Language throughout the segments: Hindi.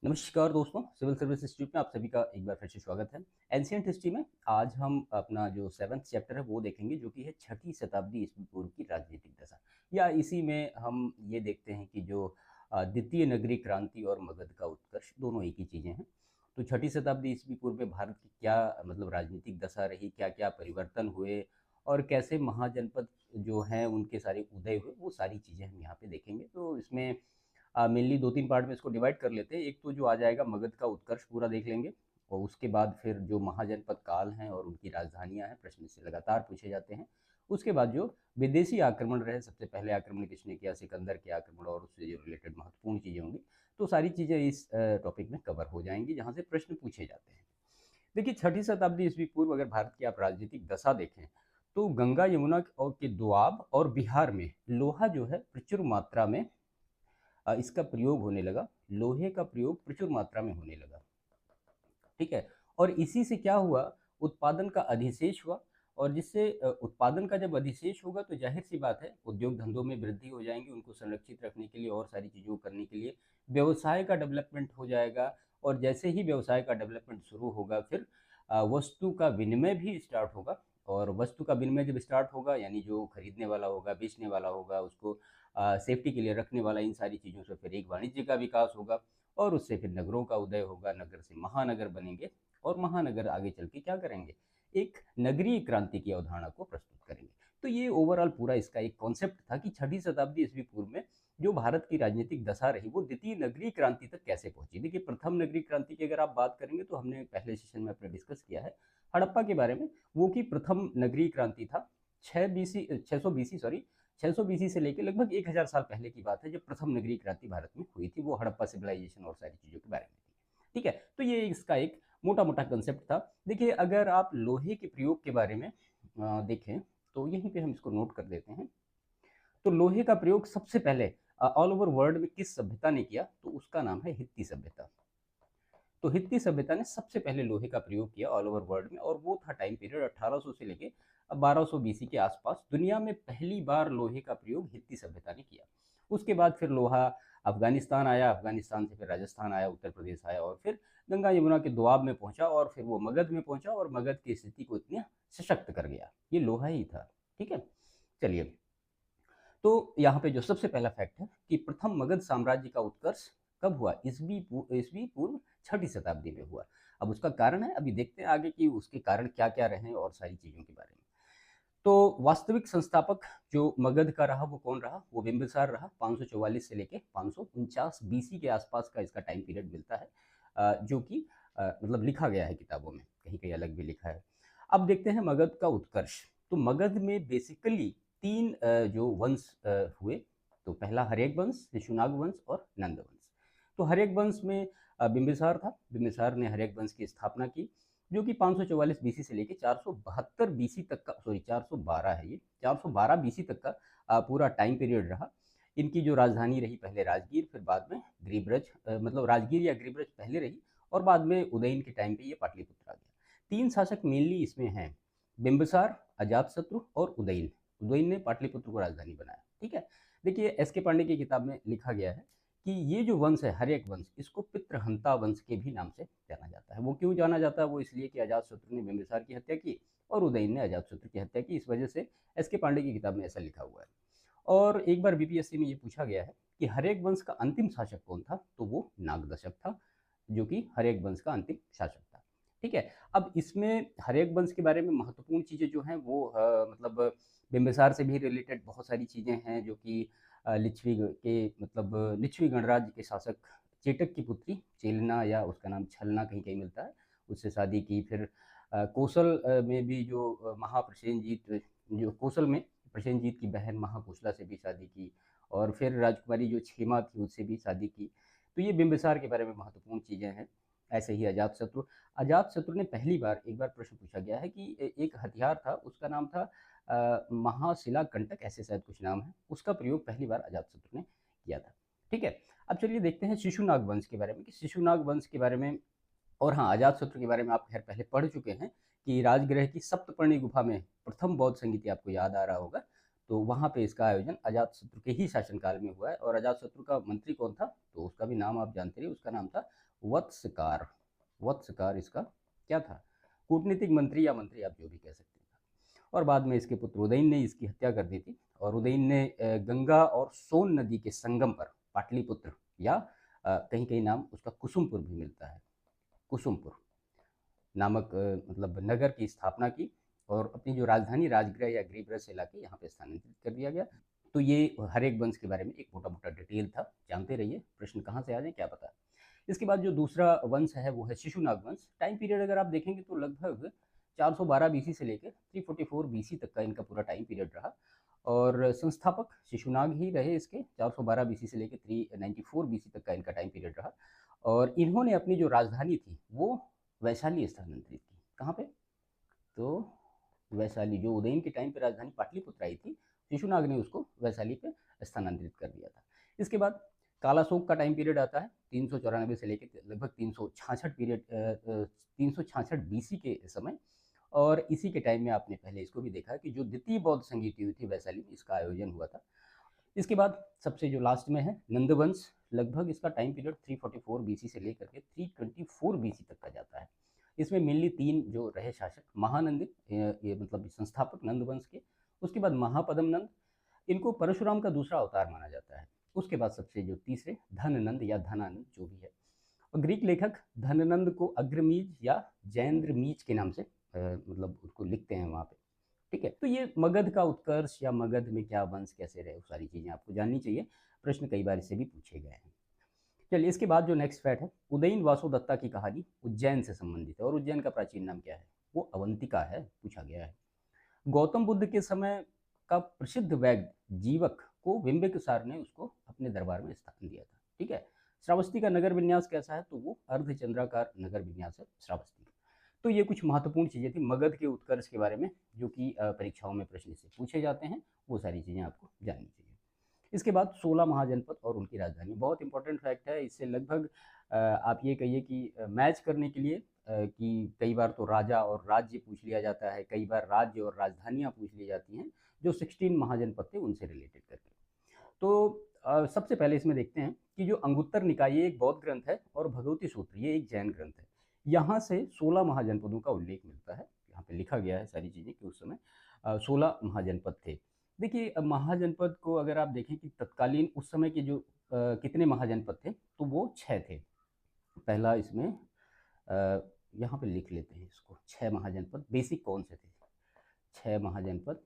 नमस्कार दोस्तों, सिविल सर्विस इंस्टीट्यूट में आप सभी का एक बार फिर से स्वागत है। एंशिएंट हिस्ट्री में आज हम अपना जो 7th चैप्टर है वो देखेंगे, जो कि है छठी शताब्दी ईस्वी पूर्व की राजनीतिक दशा। या इसी में हम ये देखते हैं कि जो द्वितीय नगरीय क्रांति और मगध का उत्कर्ष दोनों एक ही चीज़ें हैं। तो छठी शताब्दी ईस्वी पूर्व में भारत की क्या मतलब राजनीतिक दशा रही, क्या क्या परिवर्तन हुए और कैसे महाजनपद जो हैं उनके सारे उदय हुए, वो सारी चीज़ें हम यहाँ पे देखेंगे। तो इसमें मेनली 2-3 पार्ट में इसको डिवाइड कर लेते हैं। एक तो जो आ जाएगा मगध का उत्कर्ष पूरा देख लेंगे, और उसके बाद फिर जो महाजनपद काल हैं और उनकी राजधानियाँ हैं, प्रश्न इससे लगातार पूछे जाते हैं। उसके बाद जो विदेशी आक्रमण रहे, सबसे पहले आक्रमण किसने किया, सिकंदर के आक्रमण और उससे जो रिलेटेड महत्वपूर्ण चीज़ें होंगी, तो सारी चीज़ें इस टॉपिक में कवर हो जाएंगी, जहाँ से प्रश्न पूछे जाते हैं। देखिए, छठी शताब्दी ईस्वी पूर्व अगर भारत की आप राजनीतिक दशा देखें, तो गंगा यमुना और के दोआब और बिहार में लोहा जो है प्रचुर मात्रा में इसका प्रयोग होने लगा। लोहे का प्रयोग प्रचुर मात्रा में होने लगा। ठीक है। और इसी से क्या हुआ, उत्पादन का अधिशेष हुआ। और जिससे उत्पादन का जब अधिशेष होगा तो जाहिर सी बात है उद्योग धंधों में वृद्धि हो जाएंगी, उनको संरक्षित रखने के लिए और सारी चीज़ों को करने के लिए व्यवसाय का डेवलपमेंट हो जाएगा। और जैसे ही व्यवसाय का डेवलपमेंट शुरू होगा, फिर वस्तु का विनिमय भी स्टार्ट होगा। और वस्तु का विनिमय जब स्टार्ट होगा, यानी जो खरीदने वाला होगा, बेचने वाला होगा, उसको सेफ्टी के लिए रखने वाला, इन सारी चीज़ों से फिर एक वाणिज्य का विकास होगा। और उससे फिर नगरों का उदय होगा, नगर से महानगर बनेंगे। और महानगर आगे चल के क्या करेंगे, एक नगरीय क्रांति की अवधारणा को प्रस्तुत करेंगे। तो ये ओवरऑल पूरा इसका एक कॉन्सेप्ट था कि छठी शताब्दी ईस्वी पूर्व में जो भारत की राजनीतिक दशा रही, वो द्वितीय नगरीय क्रांति तक कैसे पहुंची। देखिए, प्रथम नगरीय क्रांति की अगर आप बात करेंगे तो हमने पहले सेशन में अपने डिस्कस किया है हड़प्पा के बारे में। वो की प्रथम नगरीय क्रांति था 600 बीसी, सॉरी 600 बीसी से लेकर लगभग 1000 साल पहले की बात है, जब प्रथम नगरीय क्रांति भारत में हुई थी। वो हड़प्पा सिविलाइजेशन और सारी चीज़ों के बारे में थी। ठीक है। तो ये इसका एक मोटा मोटा कंसेप्ट था। देखिए, अगर आप लोहे के प्रयोग के बारे में देखें, तो यहीं पे हम इसको नोट कर देते हैं। तो लोहे का प्रयोग सबसे पहले ऑल ओवर वर्ल्ड में किस सभ्यता ने किया, तो उसका नाम है हित्ती सभ्यता। तो हित्ती सभ्यता ने सबसे पहले लोहे का प्रयोग किया ऑल ओवर वर्ल्ड में, और वो था टाइम पीरियड 1800 से लेके 1200 बीसी के आसपास। दुनिया में पहली बार लोहे का प्रयोग हित्ती सभ्यता ने किया। उसके बाद फिर लोहा अफगानिस्तान आया, अफगानिस्तान से फिर राजस्थान आया, उत्तर प्रदेश आया, और फिर गंगा यमुना के दोआब में पहुंचा, और फिर वो मगध में पहुंचा, और मगध की स्थिति को इतनी सशक्त कर गया। ये लोहा ही था। ठीक है। चलिए, तो यहाँ पे जो सबसे पहला फैक्ट है कि प्रथम मगध साम्राज्य का उत्कर्ष कब हुआ, ईस्वी पूर्व छठी शताब्दी में हुआ। अब उसका कारण है, अभी देखते हैं आगे कि उसके कारण क्या क्या रहे और सारी चीजों के बारे में। तो वास्तविक संस्थापक जो मगध का रहा वो कौन रहा, वो बिंबिसार रहा। 544 से लेके 549 बीसी के आसपास का इसका टाइम पीरियड मिलता है, जो कि मतलब लिखा गया है किताबों में, कहीं कहीं अलग भी लिखा है। अब देखते हैं मगध का उत्कर्ष। तो मगध में बेसिकली तीन जो वंश हुए। तो पहला हर्यक वंश, शिशुनाग वंश और नंद वंश। तो हर्यक वंश में बिंबिसार था। बिंबिसार ने हर्यक वंश की स्थापना की, जो कि 544 बीसी से लेकर 472 बीसी तक का, सॉरी 412 है ये, 412 बीसी तक का पूरा टाइम पीरियड रहा। इनकी जो राजधानी रही पहले राजगीर, फिर बाद में ग्रीब्रज, मतलब राजगीर या ग्रीब्रज पहले रही, और बाद में उदयन के टाइम पे ये पाटलिपुत्र आ गया। तीन शासक मेनली इसमें हैं, बिंबिसार, अजातशत्रु और उदयन। उदयन ने पाटलिपुत्र को राजधानी बनाया। ठीक है। देखिए, एस के पांडे की किताब में लिखा गया है कि ये जो वंश है हर्यक वंश, इसको पितृहंता वंश के भी नाम से जाना जाता है। वो क्यों जाना जाता है, वो इसलिए कि अजातशत्रु ने बिंबिसार की हत्या की और उदयन ने अजातशत्रु की हत्या की, इस वजह से एस के पांडे की किताब में ऐसा लिखा हुआ है। और एक बार बीपीएससी में ये पूछा गया है कि हर्यक वंश का अंतिम शासक कौन था, तो वो नागदशक था, जो कि हर्यक वंश का अंतिम शासक था। ठीक है। अब इसमें हर्यक वंश के बारे में महत्वपूर्ण चीज़ें जो हैं वो मतलब बिंबिसार से भी रिलेटेड बहुत सारी चीज़ें हैं, जो कि लिच्छवी के मतलब लिच्छवी गणराज्य के शासक चेटक की पुत्री चेलना, या उसका नाम छलना कहीं कहीं मिलता है, उससे शादी की। फिर कौशल में भी जो महाप्रसेनजीत, जो कौशल में प्रसेनजीत की बहन महाकोशला से भी शादी की। और फिर राजकुमारी जो क्षेमा थी उससे भी शादी की। तो ये बिंबिसार के बारे में महत्वपूर्ण चीज़ें हैं। ऐसे ही अजातशत्रु, अजातशत्रु ने पहली बार, एक बार प्रश्न पूछा गया है कि एक हथियार था, उसका नाम था महाशिला कंटक, ऐसे शायद कुछ नाम है, उसका प्रयोग पहली बार अजातशत्रु ने किया था। ठीक है। अब चलिए देखते हैं शिशुनाग वंश के बारे में, कि शिशुनाग वंश के बारे में। और हाँ, अजातशत्रु के बारे में आप खैर पहले पढ़ चुके हैं कि राजगृह की सप्तपर्णी गुफा में प्रथम बौद्ध संगीति आपको याद आ रहा होगा, तो वहाँ पे इसका आयोजन अजातशत्रु के ही शासनकाल में हुआ है। और अजातशत्रु का मंत्री कौन था, तो उसका भी नाम आप जानते रहिए, उसका नाम था वत्सकार। वत्सकार इसका क्या था, कूटनीतिक मंत्री या मंत्री आप जो भी कह सकते हैं। और बाद में इसके पुत्र उदयन ने इसकी हत्या कर दी थी। और उदयन ने गंगा और सोन नदी के संगम पर पाटलिपुत्र या कहीं कहीं नाम उसका कुसुमपुर भी मिलता है, कुसुमपुर नामक मतलब नगर की स्थापना की। और अपनी जो राजधानी राजगृह या गृहप्रवेश से लाके यहाँ पे स्थानांतरित कर दिया गया। तो ये हर एक वंश के बारे में एक मोटा मोटा डिटेल था, जानते रहिए, प्रश्न कहाँ से आ जाए क्या पता। इसके बाद जो दूसरा वंश है वो है शिशुनाग वंश। टाइम पीरियड अगर आप देखेंगे तो लगभग 412 बीसी से लेकर 344 बीसी तक का इनका पूरा टाइम पीरियड रहा। और संस्थापक शिशुनाग ही रहे इसके, 412 बीसी से लेकर 394 बीसी तक का इनका टाइम पीरियड रहा। और इन्होंने अपनी जो राजधानी थी वो वैशाली स्थानांतरित की। कहाँ पे, तो वैशाली, जो उदयन के टाइम पे राजधानी पाटलिपुत्र आई थी, शिशुनाग ने उसको वैशाली पे स्थानांतरित कर दिया था। इसके बाद कालाशोक का टाइम पीरियड आता है 394 से लेकर लगभग 366 पीरियड 366 बीसी के समय। और इसी के टाइम में आपने पहले इसको भी देखा कि जो द्वितीय बौद्ध संगीत हुई थी वैशाली में, इसका आयोजन हुआ था। इसके बाद सबसे जो लास्ट में है नंदवंश, लगभग इसका टाइम पीरियड 344 बीसी से लेकर के 324 बीसी तक का जाता है। इसमें मेनली 3 जो रहे शासक, महानंदी ये मतलब संस्थापक नंदवंश के, उसके बाद महापदम नंद, इनको परशुराम का दूसरा अवतार माना जाता है। उसके बाद सबसे जो तीसरे धननंद या धनानंद जो भी है। और ग्रीक लेखक धननंद को अग्रमीज या जैंद्रमीज के नाम से मतलब उसको लिखते हैं वहाँ पे। ठीक है, तो ये मगध का उत्कर्ष या मगध में क्या वंश कैसे रहे, वो सारी चीज़ें आपको जाननी चाहिए, प्रश्न कई बार इससे भी पूछे गए हैं। चलिए, इसके बाद जो नेक्स्ट फैक्ट है, उदयन वासुदत्ता की कहानी उज्जैन से संबंधित है। और उज्जैन का प्राचीन नाम क्या है, वो अवंतिका है, पूछा गया है। गौतम बुद्ध के समय का प्रसिद्ध वैद्य जीवक को बिंबिसार ने उसको अपने दरबार में स्थान दिया था। ठीक है, श्रावस्ती का नगर विन्यास कैसा है, तो वो अर्धचंद्राकार नगर विन्यास है श्रावस्ती। तो ये कुछ महत्वपूर्ण चीज़ें थी मगध के उत्कर्ष के बारे में, जो कि परीक्षाओं में प्रश्न से पूछे जाते हैं, वो सारी चीज़ें आपको जाननी चाहिए। इसके बाद 16 महाजनपद और उनकी राजधानी, बहुत इंपॉर्टेंट फैक्ट है। इससे लगभग आप ये कहिए कि मैच करने के लिए कि कई बार तो राजा और राज्य पूछ लिया जाता है, कई बार राज्य और राजधानियाँ पूछ ली जाती हैं, जो 16 महाजनपद थे उनसे रिलेटेड करके। तो सबसे पहले इसमें देखते हैं कि जो अंगुत्तर निकाय ये एक बौद्ध ग्रंथ है और भगवती सूत्र ये एक जैन ग्रंथ है। यहाँ से 16 महाजनपदों का उल्लेख मिलता है, यहाँ पे लिखा गया है सारी चीज़ें कि उस समय 16 महाजनपद थे। देखिए, महाजनपद को अगर आप देखें कि तत्कालीन उस समय के जो कितने महाजनपद थे, तो वो 6 थे। पहला इसमें यहाँ पे लिख लेते हैं इसको, 6 महाजनपद बेसिक कौन से थे, 6 महाजनपद।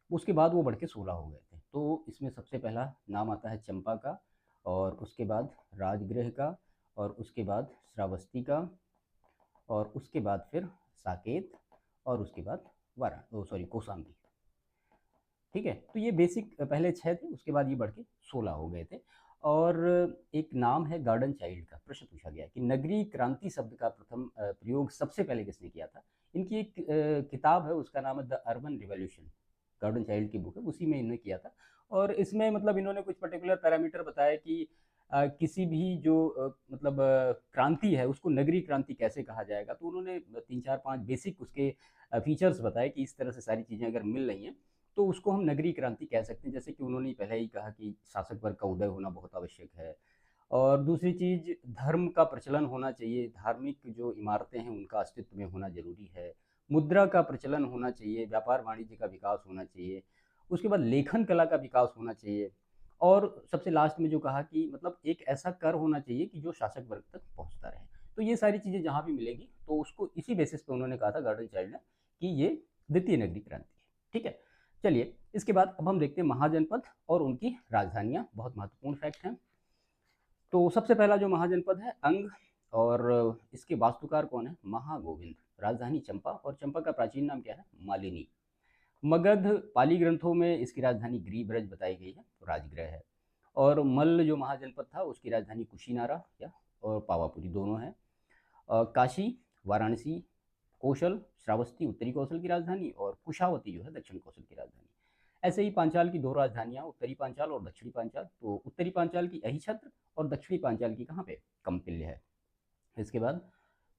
उसके बाद वो बढ़ के 16 हो गए थे। तो इसमें सबसे पहला नाम आता है चंपा का, और उसके बाद राजगृह का, और उसके बाद श्रावस्ती का, और उसके बाद फिर साकेत, और उसके बाद कौशाम्बी। ठीक है, तो ये बेसिक पहले 6 थे, उसके बाद ये बढ़ के 16 हो गए थे। और एक नाम है गार्डन चाइल्ड का, प्रश्न पूछा गया कि नगरीय क्रांति शब्द का प्रथम प्रयोग सबसे पहले किसने किया था। इनकी एक किताब है, उसका नाम है the urban revolution, garden child की बुक है, उसी में इन्होंने किया था। और इसमें मतलब इन्होंने कुछ पर्टिकुलर पैरामीटर बताया कि किसी भी जो मतलब क्रांति है उसको नगरीय क्रांति कैसे कहा जाएगा। तो उन्होंने 3-4-5 बेसिक उसके फीचर्स बताए कि इस तरह से सारी चीज़ें अगर मिल रही हैं तो उसको हम नगरीय क्रांति कह सकते हैं। जैसे कि उन्होंने पहले ही कहा कि शासक वर्ग का उदय होना बहुत आवश्यक है, और दूसरी चीज़ धर्म का प्रचलन होना चाहिए, धार्मिक जो इमारतें हैं उनका अस्तित्व में होना जरूरी है, मुद्रा का प्रचलन होना चाहिए, व्यापार वाणिज्य का विकास होना चाहिए, उसके बाद लेखन कला का विकास होना चाहिए, और सबसे लास्ट में जो कहा कि मतलब एक ऐसा कर होना चाहिए कि जो शासक वर्ग तक पहुंचता रहे। तो ये सारी चीज़ें जहाँ भी मिलेगी तो उसको इसी बेसिस पे उन्होंने कहा था गार्डन चाइल्ड ने कि ये द्वितीय नगरीय क्रांति है। ठीक है, चलिए इसके बाद अब हम देखते हैं महाजनपद और उनकी राजधानियाँ, बहुत महत्वपूर्ण फैक्ट हैं। तो सबसे पहला जो महाजनपद है अंग, और इसके वास्तुकार कौन है, महागोविंद, राजधानी चंपा, और चंपा का प्राचीन नाम क्या है, मालिनी। मगध पाली ग्रंथों में इसकी राजधानी ग्रीब्रज बताई गई है, तो राजगृह है। और मल्ल जो महाजनपद था उसकी राजधानी कुशीनारा या और पावापुरी दोनों है। काशी, वाराणसी, कौशल, श्रावस्ती उत्तरी कौशल की राजधानी, और कुशावती जो है दक्षिण कौशल की राजधानी। ऐसे ही पांचाल की 2 राजधानियां, उत्तरी पांचाल और दक्षिणी पांचाल। तो उत्तरी पांचाल की अहिछत्र और दक्षिणी पांचाल की कहाँ पे, कमपिल्य है। इसके बाद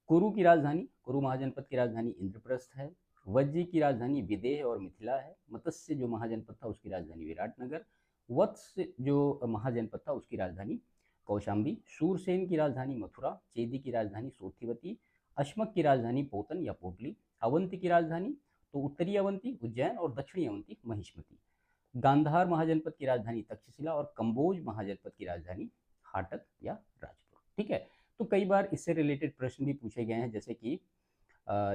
कुरु की राजधानी, कुरु महाजनपद की राजधानी इंद्रप्रस्थ है। वज्र की राजधानी विदेह और मिथिला है। मत्स्य जो महाजनपद था उसकी राजधानी विराटनगर। वत्स जो महाजनपद था उसकी राजधानी कौशाम्बी। शूरसेन की राजधानी मथुरा। चेदी की राजधानी सोथिवती। अश्मक की राजधानी पोतन या पोटली। अवंती की राजधानी तो उत्तरी अवंती उज्जैन और दक्षिणी अवंती महिष्मति। गांधार महाजनपद की राजधानी तक्षशिला और कंबोज महाजनपद की राजधानी हाटक या राजपुर। ठीक है, तो कई बार इससे रिलेटेड प्रश्न भी पूछे गए हैं, जैसे कि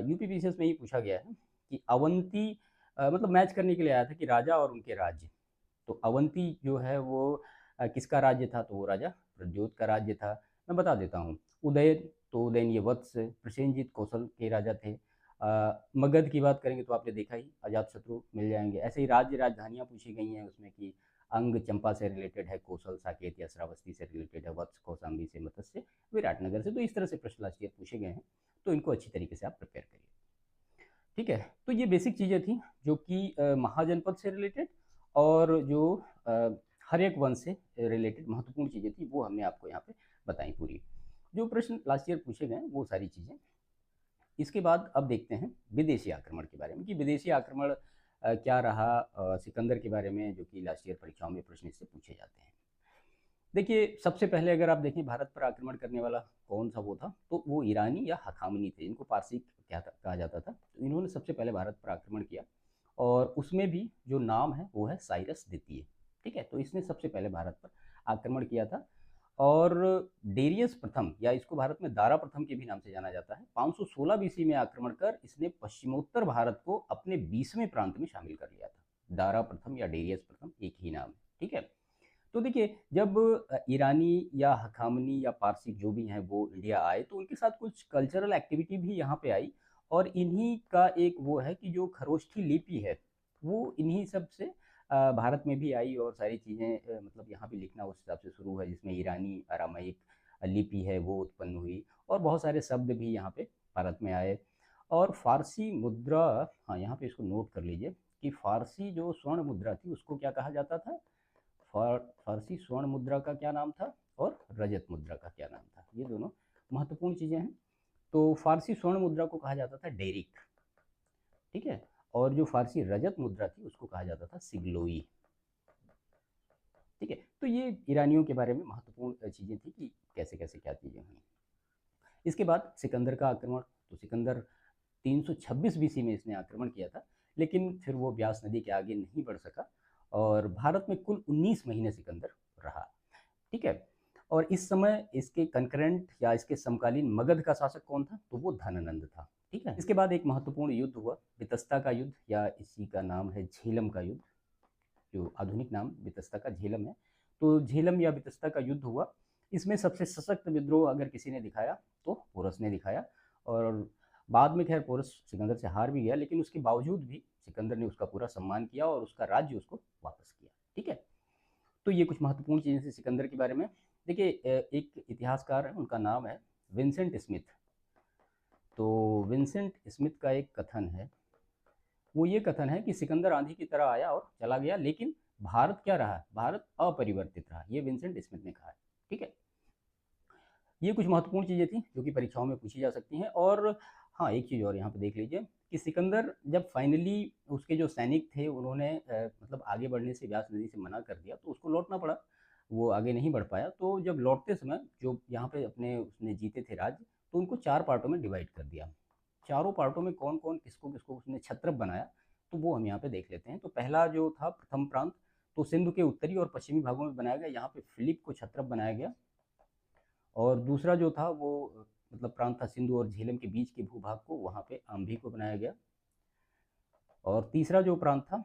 यूपीपीसीएस में ही पूछा गया है कि अवंती मतलब मैच करने के लिए आया था कि राजा और उनके राज्य। तो अवंती जो है वो किसका राज्य था, तो वो राजा प्रद्योत का राज्य था। मैं बता देता हूँ। उदयन, तो उदयन ये वत्स। प्रसेनजीत कौशल के राजा थे। मगध की बात करेंगे तो आपने देखा ही, अजातशत्रु मिल जाएंगे। ऐसे ही राज्य राजधानियाँ पूछी गई हैं उसमें कि अंग चंपा से रिलेटेड है, कौशल साकेत या श्रावस्ती से रिलेटेड है, वत्स कौशाम्बी से, मत्स्य विराटनगर से। तो इस तरह से प्रश्न लास्ट ईयर पूछे गए हैं, तो इनको अच्छी तरीके से आप प्रिपेयर करिए। ठीक है, तो ये बेसिक चीज़ें थी जो कि महाजनपद से रिलेटेड और जो हर एक वंश से रिलेटेड महत्वपूर्ण चीज़ें थी वो हमने आपको यहाँ पे बताई पूरी। जो प्रश्न लास्ट ईयर पूछे गए वो सारी चीज़ें। इसके बाद अब देखते हैं विदेशी आक्रमण के बारे में कि विदेशी आक्रमण क्या रहा सिकंदर के बारे में, जो कि लास्ट ईयर परीक्षाओं में प्रश्न इससे पूछे जाते हैं। देखिए, सबसे पहले अगर आप देखें भारत पर आक्रमण करने वाला कौन सा वो था, तो वो ईरानी या हखामनी थे। इनको पारसी कहा जाता था। तो इन्होंने सबसे पहले भारत पर आक्रमण किया और उसमें भी जो नाम है वो है साइरस द्वितीय। ठीक है, तो इसने सबसे पहले भारत पर आक्रमण किया था। और डेरियस प्रथम या इसको भारत में दारा प्रथम के भी नाम से जाना जाता है, 516 बीसी में आक्रमण कर इसने पश्चिमोत्तर भारत को अपने 20वें प्रांत में शामिल कर लिया था। दारा प्रथम या डेरियस प्रथम एक ही नाम है। ठीक है, तो देखिए, जब ईरानी या हखामनी या पारसी जो भी हैं वो इंडिया आए, तो उनके साथ कुछ कल्चरल एक्टिविटी भी यहाँ पे आई। और इन्हीं का एक वो है कि जो खरोष्ठी लिपि है वो इन्हीं सब से भारत में भी आई और सारी चीज़ें मतलब यहाँ पे लिखना उस हिसाब से शुरू हुआ, जिसमें ईरानी अरामाइक लिपि है वो उत्पन्न हुई और बहुत सारे शब्द भी यहाँ पे भारत में आए। और फारसी मुद्रा, हाँ यहाँ पे इसको नोट कर लीजिए कि फारसी जो स्वर्ण मुद्रा थी उसको क्या कहा जाता था। फारसी स्वर्ण मुद्रा का क्या नाम था और रजत मुद्रा का क्या नाम था, ये दोनों महत्वपूर्ण चीज़ें हैं। तो फारसी स्वर्ण मुद्रा को कहा जाता था डेरिक। ठीक है, और जो फारसी रजत मुद्रा थी उसको कहा जाता था सिग्लोई। ठीक है, तो ये ईरानियों के बारे में महत्वपूर्ण चीज़ें थी कि कैसे कैसे क्या चीज़ें हुई। इसके बाद सिकंदर का आक्रमण, तो सिकंदर 326 बीसी में इसने आक्रमण किया था, लेकिन फिर वो ब्यास नदी के आगे नहीं बढ़ सका और भारत में कुल 19 महीने सिकंदर रहा। ठीक है, और इस समय इसके कंकरेंट या इसके समकालीन मगध का शासक कौन था, तो वो धननंद था। ठीक है, इसके बाद एक महत्वपूर्ण युद्ध हुआ, वितस्ता का युद्ध, या इसी का नाम है झेलम का युद्ध। जो आधुनिक नाम वितस्ता का झेलम है, तो झेलम या वितस्ता का युद्ध हुआ। इसमें सबसे सशक्त विद्रोह अगर किसी ने दिखाया तो पोरस ने दिखाया। और बाद में खैर पोरस सिकंदर से हार भी गया, लेकिन उसके बावजूद भी सिकंदर ने उसका पूरा सम्मान किया और उसका राज्य उसको वापस किया। ठीक है, तो ये कुछ महत्वपूर्ण चीज़ें थी सिकंदर के बारे में। देखिए, एक इतिहासकार है, उनका नाम है विंसेंट स्मिथ। तो विंसेंट स्मिथ का एक कथन है, वो ये कथन है कि सिकंदर आंधी की तरह आया और चला गया, लेकिन भारत क्या रहा, भारत अपरिवर्तित रहा। ये विंसेंट स्मिथ ने कहा है। ठीक है, ये कुछ महत्वपूर्ण चीज़ें थी जो कि परीक्षाओं में पूछी जा सकती हैं। और हाँ, एक चीज़ और यहाँ पे देख लीजिए कि सिकंदर जब फाइनली उसके जो सैनिक थे उन्होंने मतलब आगे बढ़ने से व्यास नदी से मना कर दिया, तो उसको लौटना पड़ा, वो आगे नहीं बढ़ पाया। तो जब लौटते समय जो यहाँ पे अपने उसने जीते थे राज्य, तो उनको 4 पार्टों में डिवाइड कर दिया। चारों पार्टों में कौन कौन किसको किसको उसने छत्रप बनाया, तो वो हम यहाँ पे देख लेते हैं। तो पहला जो था प्रथम प्रांत, तो सिंधु के उत्तरी और पश्चिमी भागों में बनाया गया, यहाँ पे फिलिप को छत्रप बनाया गया। और दूसरा जो था वो मतलब प्रांत था सिंधु और झेलम के बीच के भूभाग को, वहाँ पे आम्भी को बनाया गया। और तीसरा जो प्रांत था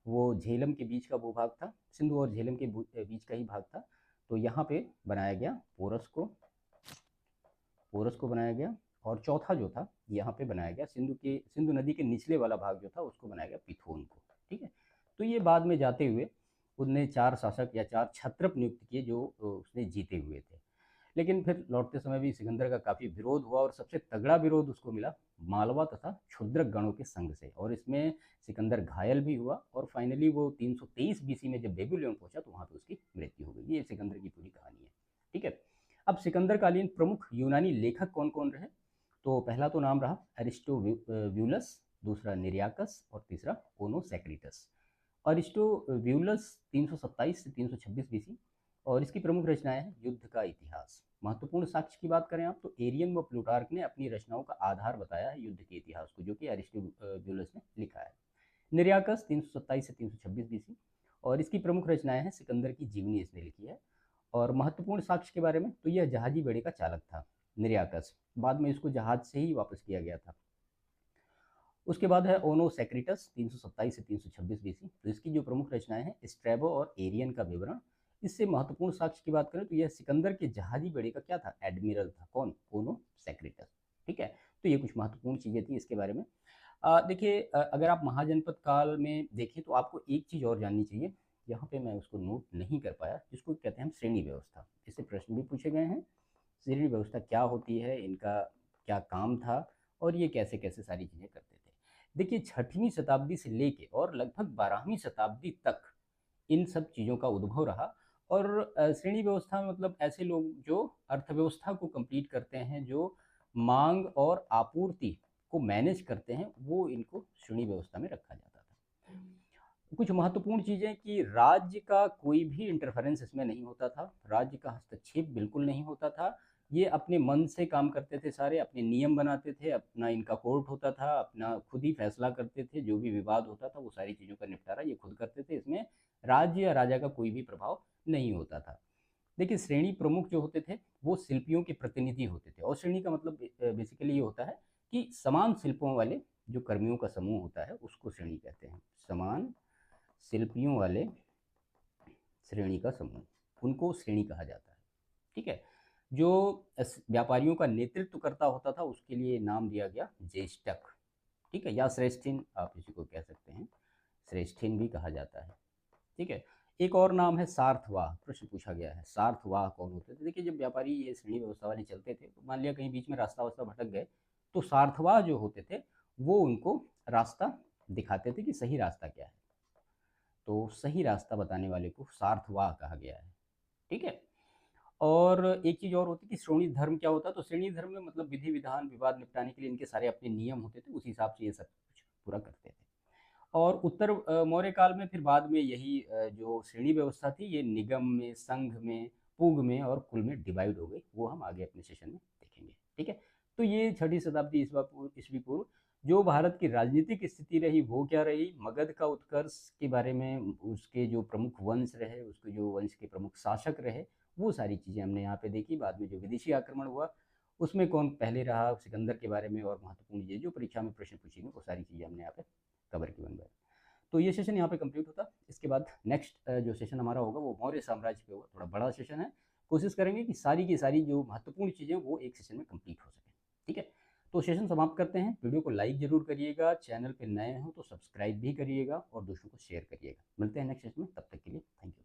वो झेलम के बीच का भूभाग था, सिंधु और झेलम के बीच का ही भाग था, तो यहाँ पे बनाया गया पोरस को बनाया गया। और चौथा जो था यहाँ पे बनाया गया सिंधु नदी के निचले वाला भाग जो था उसको बनाया गया पिथोन को। ठीक है, तो ये बाद में जाते हुए उनने 4 शासक या 4 छत्रप नियुक्त किए जो उसने जीते हुए थे। लेकिन फिर लौटते समय भी सिकंदर का काफ़ी विरोध हुआ और सबसे तगड़ा विरोध उसको मिला मालवा तथा क्षुद्रक गणों के संग से, और इसमें सिकंदर घायल भी हुआ और फाइनली वो 323 बीसी में जब बेबीलोन पहुंचा तो वहाँ पे उसकी मृत्यु हो गई। ये सिकंदर की पूरी कहानी है। ठीक है, अब सिकंदर कालीन प्रमुख यूनानी लेखक कौन कौन रहे, तो पहला तो नाम रहा एरिस्टोब्यूलस, दूसरा निरियाकस और तीसरा ओनोसेक्रिटस। अरिस्टोब्यूलस 327 से 326 बीसी, और इसकी प्रमुख रचनाएं हैं युद्ध का इतिहास। महत्वपूर्ण साक्ष्य की बात करें आप तो एरियन व प्लूटार्क ने अपनी रचनाओं का आधार बताया है युद्ध के इतिहास को, जो कि अरिस्टोब्यूलस ने लिखा है। निरियाकस 327 से 326 बीसी, और इसकी प्रमुख रचनाएं हैं सिकंदर की जीवनी इसने लिखी है। और महत्वपूर्ण साक्ष्य के बारे में तो यह जहाजी बेड़े का चालक था निरियाकस, बाद में इसको जहाज से ही वापस किया गया था। उसके बाद है ओनो सेक्रिटस 327 से 326 बीसी, तो इसकी जो प्रमुख रचनाएं हैं स्ट्रैबो और एरियन का विवरण। इससे महत्वपूर्ण साक्ष्य की बात करें तो यह सिकंदर के जहाजी बेड़े का क्या था, एडमिरल था। कौन, ओनो सेक्रिटस। ठीक है, तो ये कुछ महत्वपूर्ण चीजें थी इसके बारे में। देखिए, अगर आप महाजनपद काल में देखें तो आपको एक चीज़ और जाननी चाहिए, यहाँ पे मैं उसको नोट नहीं कर पाया, जिसको कहते हैं हम श्रेणी व्यवस्था। इससे प्रश्न भी पूछे गए हैं, श्रेणी व्यवस्था क्या होती है, इनका क्या काम था, और ये कैसे कैसे सारी चीज़ें करते थे। देखिए, 6वीं शताब्दी से लेके और लगभग 12वीं शताब्दी तक इन सब चीज़ों का उद्भव रहा। और श्रेणी व्यवस्था में मतलब ऐसे लोग जो अर्थव्यवस्था को कंप्लीट करते हैं, जो मांग और आपूर्ति को मैनेज करते हैं, वो इनको श्रेणी व्यवस्था में रखा जाता था। कुछ महत्वपूर्ण चीजें कि राज्य का कोई भी इंटरफेरेंस इसमें नहीं होता था, राज्य का हस्तक्षेप बिल्कुल नहीं होता था। ये अपने मन से काम करते थे, सारे अपने नियम बनाते थे, अपना इनका कोर्ट होता था, अपना खुद ही फैसला करते थे, जो भी विवाद होता था वो सारी चीज़ों का निपटारा ये खुद करते थे। इसमें राज्य या राजा का कोई भी प्रभाव नहीं होता था। देखिए, श्रेणी प्रमुख जो होते थे वो शिल्पियों के प्रतिनिधि होते थे, और श्रेणी का मतलब बेसिकली ये होता है कि समान शिल्पों वाले जो कर्मियों का समूह होता है उसको श्रेणी कहते हैं। समान शिल्पियों वाले श्रेणी का समूह, उनको श्रेणी कहा जाता है। ठीक है, जो व्यापारियों का नेतृत्व करता होता था उसके लिए नाम दिया गया ज्येष्ठक। ठीक है, या श्रेष्ठिन आप इसी को कह सकते हैं, श्रेष्ठिन भी कहा जाता है। ठीक है, एक और नाम है सार्थवाह। प्रश्न पूछा गया है, सार्थवाह कौन होते थे। देखिए, जब व्यापारी ये श्रेणी व्यवस्था वाले चलते थे तो मान लिया कहीं बीच में रास्ता वास्ता भटक गए, तो सार्थवाह जो होते थे वो उनको रास्ता दिखाते थे कि सही रास्ता क्या है। तो सही रास्ता बताने वाले को सार्थवाह कहा गया है। ठीक है, और एक चीज़ और होती है कि श्रेणी धर्म क्या होता है। तो श्रेणी धर्म में मतलब विधि विधान विवाद निपटाने के लिए इनके सारे अपने नियम होते थे, उसी हिसाब से ये सब कुछ पूरा करते थे। और उत्तर मौर्य काल में फिर बाद में यही जो श्रेणी व्यवस्था थी ये निगम में, संघ में, पुग में और कुल में डिवाइड हो गई। वो हम आगे अपने सेशन में देखेंगे। ठीक है, तो ये 6वीं शताब्दी ईस्वी पूर्व जो भारत की राजनीतिक स्थिति रही वो क्या रही, मगध का उत्कर्ष के बारे में, उसके जो प्रमुख वंश रहे, उसके जो वंश के प्रमुख शासक रहे, वो सारी चीज़ें हमने यहाँ पे देखी। बाद में जो विदेशी आक्रमण हुआ उसमें कौन पहले रहा, सिकंदर के बारे में, और महत्वपूर्ण ये जो परीक्षा में प्रश्न पूछे गए वो सारी चीज़ें हमने यहाँ पे कवर की वन बाय। तो ये सेशन यहाँ पे कंप्लीट होता। इसके बाद नेक्स्ट जो सेशन हमारा होगा वो मौर्य साम्राज्य पे होगा, थोड़ा बड़ा सेशन है। कोशिश करेंगे कि सारी की सारी जो महत्वपूर्ण चीज़ें वो एक सेशन में कंप्लीट हो सके। ठीक है, तो सेशन समाप्त करते हैं। वीडियो को लाइक जरूर करिएगा, चैनल पे नए हो तो सब्सक्राइब भी करिएगा और दोस्तों को शेयर करिएगा। मिलते हैं नेक्स्ट सेशन में, तब तक के लिए थैंक यू।